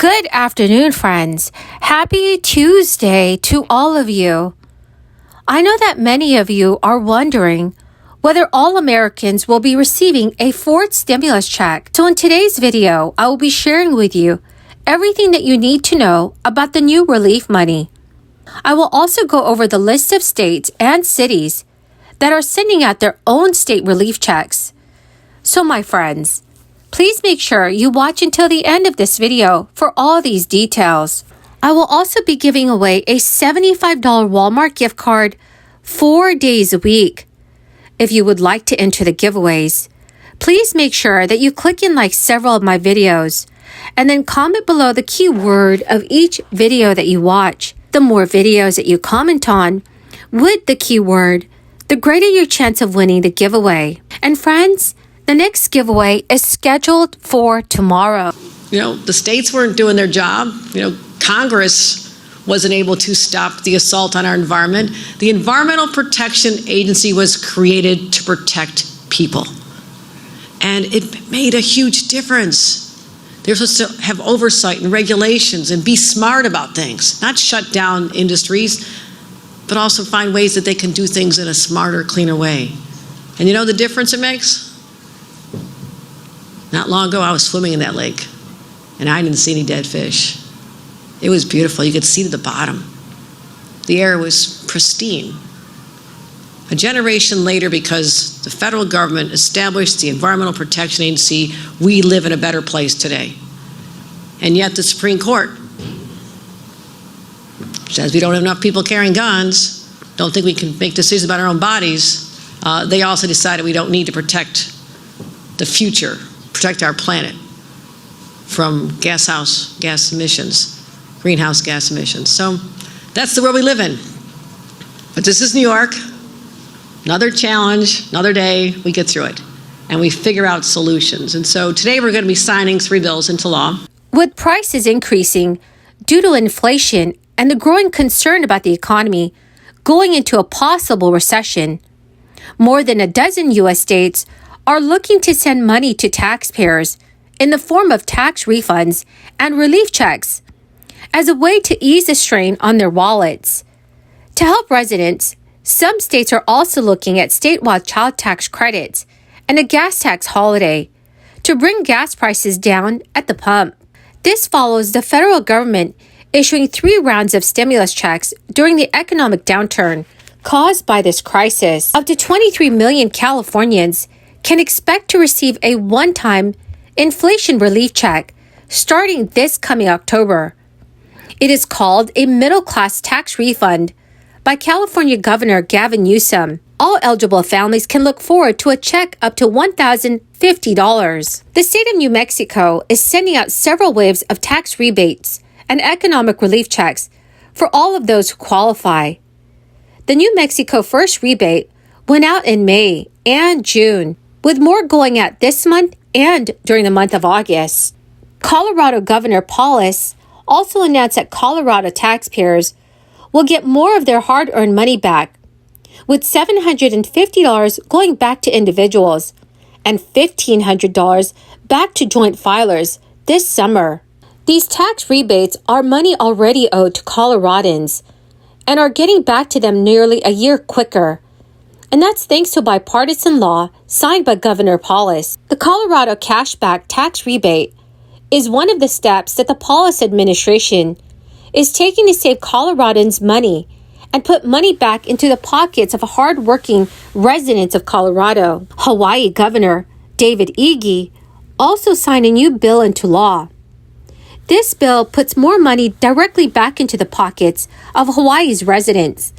Good afternoon, friends. Happy Tuesday to all of you. I know that many of you are wondering whether all Americans will be receiving a fourth stimulus check. So in today's video, I will be sharing with you everything that you need to know about the new relief money. I will also go over the list of states and cities that are sending out their own state relief checks. So my friends, please make sure you watch until the end of this video for all these details. I will also be giving away a $75 Walmart gift card 4 days a week. If you would like to enter the giveaways, please make sure that you click and like several of my videos and then comment below the keyword of each video that you watch. The more videos that you comment on with the keyword, the greater your chance of winning the giveaway. And friends, the next giveaway is scheduled for tomorrow. The states weren't doing their job. Congress wasn't able to stop the assault on our environment. The Environmental Protection Agency was created to protect people. And it made a huge difference. They're supposed to have oversight and regulations and be smart about things, not shut down industries, but also find ways that they can do things in a smarter, cleaner way. And you know the difference it makes? Not long ago, I was swimming in that lake, and I didn't see any dead fish. It was beautiful. You could see to the bottom. The air was pristine. A generation later, because the federal government established the Environmental Protection Agency, we live in a better place today. And yet the Supreme Court says we don't have enough people carrying guns, don't think we can make decisions about our own bodies. They also decided we don't need to protect the future, protect our planet from greenhouse gas emissions. So that's the world we live in. But this is New York. Another challenge, another day, we get through it. And we figure out solutions. And so today we're going to be signing 3 bills into law. With prices increasing due to inflation and the growing concern about the economy going into a possible recession, more than a dozen U.S. states are looking to send money to taxpayers in the form of tax refunds and relief checks as a way to ease the strain on their wallets. To help residents, some states are also looking at statewide child tax credits and a gas tax holiday to bring gas prices down at the pump. This follows the federal government issuing 3 rounds of stimulus checks during the economic downturn caused by this crisis. Up to 23 million Californians can expect to receive a one-time inflation relief check starting this coming October. It is called a middle-class tax refund by California Governor Gavin Newsom. All eligible families can look forward to a check up to $1,050. The state of New Mexico is sending out several waves of tax rebates and economic relief checks for all of those who qualify. The New Mexico First rebate went out in May and June, with more going out this month and during the month of August. Colorado Governor Polis also announced that Colorado taxpayers will get more of their hard-earned money back, with $750 going back to individuals and $1,500 back to joint filers this summer. These tax rebates are money already owed to Coloradans and are getting back to them nearly a year quicker. And that's thanks to a bipartisan law signed by Governor Polis. The Colorado Cashback Tax Rebate is one of the steps that the Polis administration is taking to save Coloradans money and put money back into the pockets of hard-working residents of Colorado. Hawaii Governor David Ige also signed a new bill into law. This bill puts more money directly back into the pockets of Hawaii's residents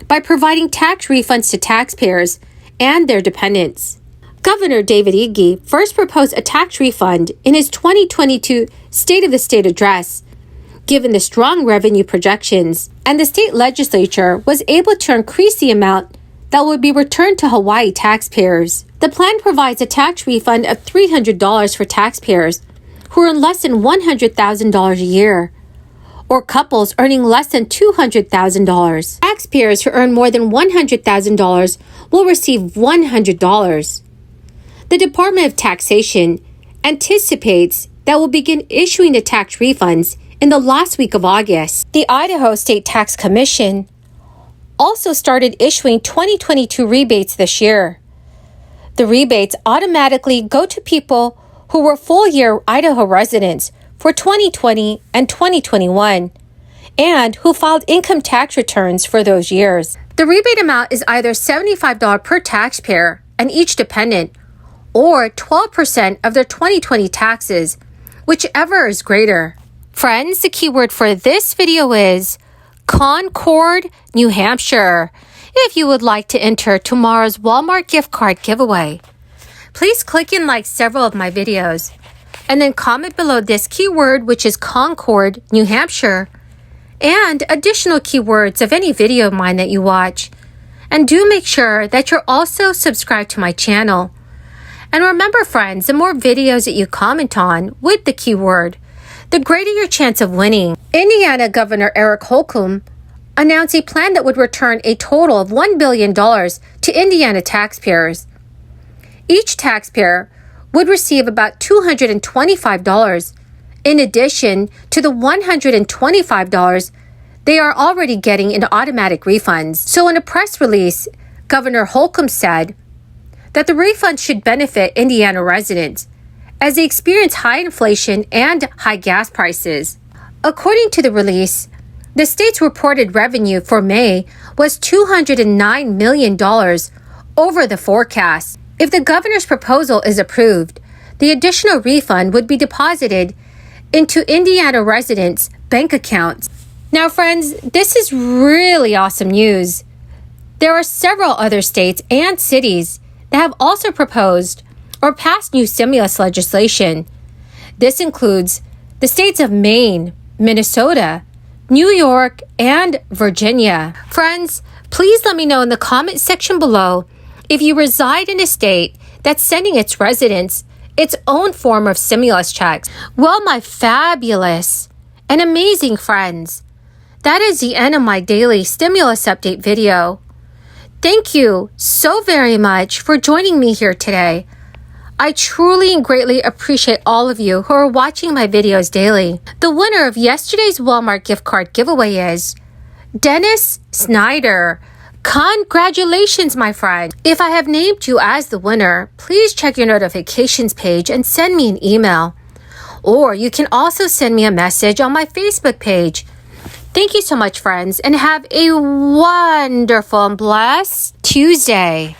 by providing tax refunds to taxpayers and their dependents. Governor David Ige first proposed a tax refund in his 2022 State of the State address, given the strong revenue projections, and the state legislature was able to increase the amount that would be returned to Hawaii taxpayers. The plan provides a tax refund of $300 for taxpayers who earn less than $100,000 a year, or couples earning less than $200,000. Taxpayers who earn more than $100,000 will receive $100. The Department of Taxation anticipates that will begin issuing the tax refunds in the last week of August. The Idaho State Tax Commission also started issuing 2022 rebates this year. The rebates automatically go to people who were full-year Idaho residents for 2020 and 2021 and who filed income tax returns for those years. The rebate amount is either $75 per taxpayer and each dependent, or 12% of their 2020 taxes, whichever is greater. Friends, the keyword for this video is Concord, New Hampshire. If you would like to enter tomorrow's Walmart gift card giveaway, please click and like several of my videos, and then comment below this keyword, which is Concord, New Hampshire, and additional keywords of any video of mine that you watch. And do make sure that you're also subscribed to my channel. And remember, friends, the more videos that you comment on with the keyword, the greater your chance of winning. Indiana Governor Eric Holcomb announced a plan that would return a total of $1 billion to Indiana taxpayers. Each taxpayer would receive about $225 in addition to the $125 they are already getting in automatic refunds. So in a press release, Governor Holcomb said that the refund should benefit Indiana residents as they experience high inflation and high gas prices. According to the release, the state's reported revenue for May was $209 million over the forecast. If the governor's proposal is approved, the additional refund would be deposited into Indiana residents' bank accounts. Now, friends, this is really awesome news. There are several other states and cities that have also proposed or passed new stimulus legislation. This includes the states of Maine, Minnesota, New York, and Virginia. Friends, please let me know in the comment section below if you reside in a state that's sending its residents its own form of stimulus checks. Well, my fabulous and amazing friends, that is the end of my daily stimulus update video. Thank you so very much for joining me here today. I truly and greatly appreciate all of you who are watching my videos daily. The winner of yesterday's Walmart gift card giveaway is Dennis Snyder. Congratulations, my friend. If I have named you as the winner, please check your notifications page and send me an email. Or you can also send me a message on my Facebook page. Thank you so much, friends, and have a wonderful and blessed Tuesday.